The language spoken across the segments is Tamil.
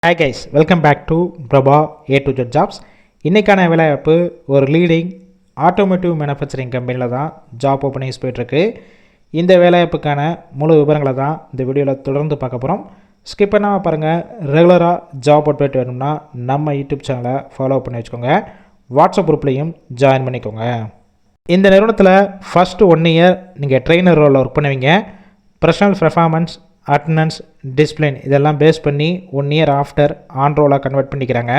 Hi guys, welcome back to Prabha A to Z jobs. இன்றைக்கான வேலைவாய்ப்பு ஒரு லீடிங் ஆட்டோமேட்டிவ் மேனுஃபேக்சரிங் கம்பெனியில் தான் ஜாப் ஓப்பனிங்ஸ் போய்ட்டுருக்கு. இந்த வேலைவாய்ப்புக்கான முழு விவரங்களை தான் இந்த வீடியோவில் தொடர்ந்து பார்க்க போகிறோம். ஸ்கிப் பண்ணாமல் பாருங்கள். ரெகுலராக ஜாப் அப்டேட் வேணும்னா நம்ம யூடியூப் சேனலை ஃபாலோ பண்ணி வச்சுக்கோங்க. வாட்ஸ்அப் குரூப்லேயும் ஜாயின் பண்ணிக்கோங்க. இந்த நிறுவனத்தில் ஃபஸ்ட்டு 1 இயர் நீங்கள் ட்ரெயினர் ரோலில் ஒர்க் பண்ணுவீங்க. பர்சனல் பெர்ஃபார்மன்ஸ், அட்டண்டன்ஸ், டிசிப்ளின் இதெல்லாம் பேஸ் பண்ணி 1 இயர் ஆஃப்டர் ஆன் ரோலாக கன்வெர்ட் பண்ணிக்கிறாங்க.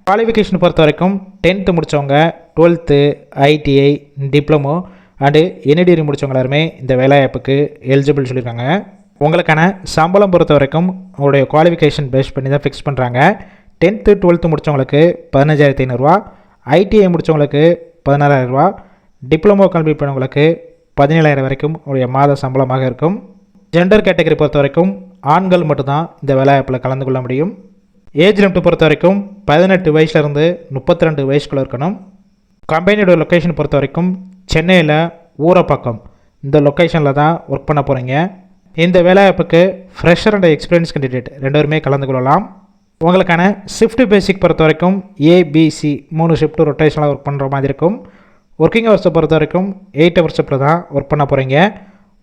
குவாலிஃபிகேஷன் பொறுத்த வரைக்கும் 10th முடித்தவங்க, 12th, ITI, diploma and any degree முடித்தவங்க எல்லாருமே இந்த வேலைவாய்ப்புக்கு எலிஜிபிள் சொல்லியிருக்காங்க. உங்களுக்கான சம்பளம் பொறுத்த வரைக்கும் உங்களுடைய குவாலிஃபிகேஷன் பேஸ் பண்ணி தான் ஃபிக்ஸ் பண்ணுறாங்க. 10th, 12th முடித்தவங்களுக்கு 15,500 ITI முடித்தவங்களுக்கு 16,000 diploma complete பண்ணவங்களுக்கு 17,000 வரைக்கும் உங்களுடைய மாத சம்பளமாக இருக்கும். ஜெண்டர் கேட்டகரி பொறுத்த வரைக்கும் ஆண்கள் மட்டும்தான் இந்த வேலைவாய்ப்பில் கலந்து கொள்ள முடியும். ஏஜ் லிமிட் பொறுத்த வரைக்கும் 18 வயசுலேருந்து 32 வயசுக்குள்ளே இருக்கணும். கம்பெனியோட லொக்கேஷன் பொறுத்த வரைக்கும் சென்னையில் ஊரப்பாக்கம் இந்த லொக்கேஷனில் தான் ஒர்க் பண்ண போகிறீங்க. இந்த வேலைவாய்ப்புக்கு ஃப்ரெஷர் அண்ட் எக்ஸ்பீரியன்ஸ் கேண்டிடேட் 2 பேருமே கலந்து கொள்ளலாம். உங்களுக்கான ஷிஃப்ட் பேசிக் பொறுத்த வரைக்கும் ABC 3 ஷிஃப்ட் ரொட்டேஷனில் ஒர்க் பண்ணுற மாதிரி இருக்கும். ஒர்க்கிங் ஹவர்ஸை பொறுத்த வரைக்கும் 8 ஹவர்ஸ் ஷிஃப்ட்டில் தான் ஒர்க் பண்ண போகிறீங்க.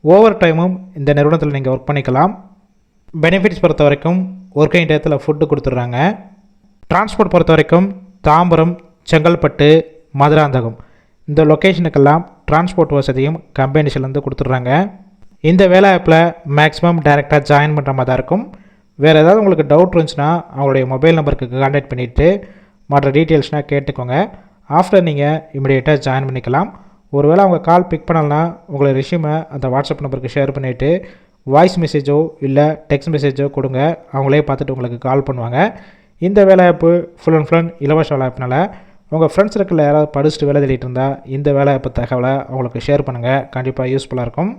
ஓவர் டைமும் இந்த நிறுவனத்தில் நீங்கள் ஒர்க் பண்ணிக்கலாம். பெனிஃபிட்ஸ் பொறுத்த வரைக்கும் ஒர்க்கிங் டயத்தில் ஃபுட்டு கொடுத்துட்றாங்க. டிரான்ஸ்போர்ட் பொறுத்த வரைக்கும் தாம்பரம், செங்கல்பட்டு, மதுராந்தகம் இந்த லொக்கேஷனுக்கெல்லாம் டிரான்ஸ்போர்ட் வசதியும் கம்பெனிஸ்லேருந்து கொடுத்துட்றாங்க. இந்த வேலைவாய்ப்பில் மேக்ஸிமம் டைரெக்டாக ஜாயின் பண்ணுற மாதிரி தான் இருக்கும். வேறு ஏதாவது உங்களுக்கு டவுட் இருந்துச்சுன்னா அவங்களுடைய மொபைல் நம்பருக்கு கான்டாக்ட் பண்ணிவிட்டு மற்ற டீட்டெயில்ஸ்னால் கேட்டுக்கோங்க. ஆஃப்டர் நீங்கள் இமிடியேட்டாக ஜாயின் பண்ணிக்கலாம். ஒருவேளை அவங்க கால் பிக் பண்ணலன்னா உங்களை ரெஷ்யூமை அந்த வாட்ஸ்அப் நம்பருக்கு ஷேர் பண்ணிவிட்டு வாய்ஸ் மெசேஜோ இல்லை டெக்ஸ்ட் மெசேஜோ கொடுங்க. அவங்களே பார்த்துட்டு உங்களுக்கு கால் பண்ணுவாங்க. இந்த வேலைவாய்ப்பு ஃபுல் அண்ட் ஃபுல் இலவச வேலைவாய்ப்புனால உங்கள் ஃப்ரெண்ட்ஸ் சர்க்கிளில் யாராவது படிச்சுட்டு வேலை தேடிட்டு இருந்தால் இந்த வேலைவாய்ப்பு தகவலை அவங்களுக்கு ஷேர் பண்ணுங்கள். கண்டிப்பாக யூஸ்ஃபுல்லாக இருக்கும்.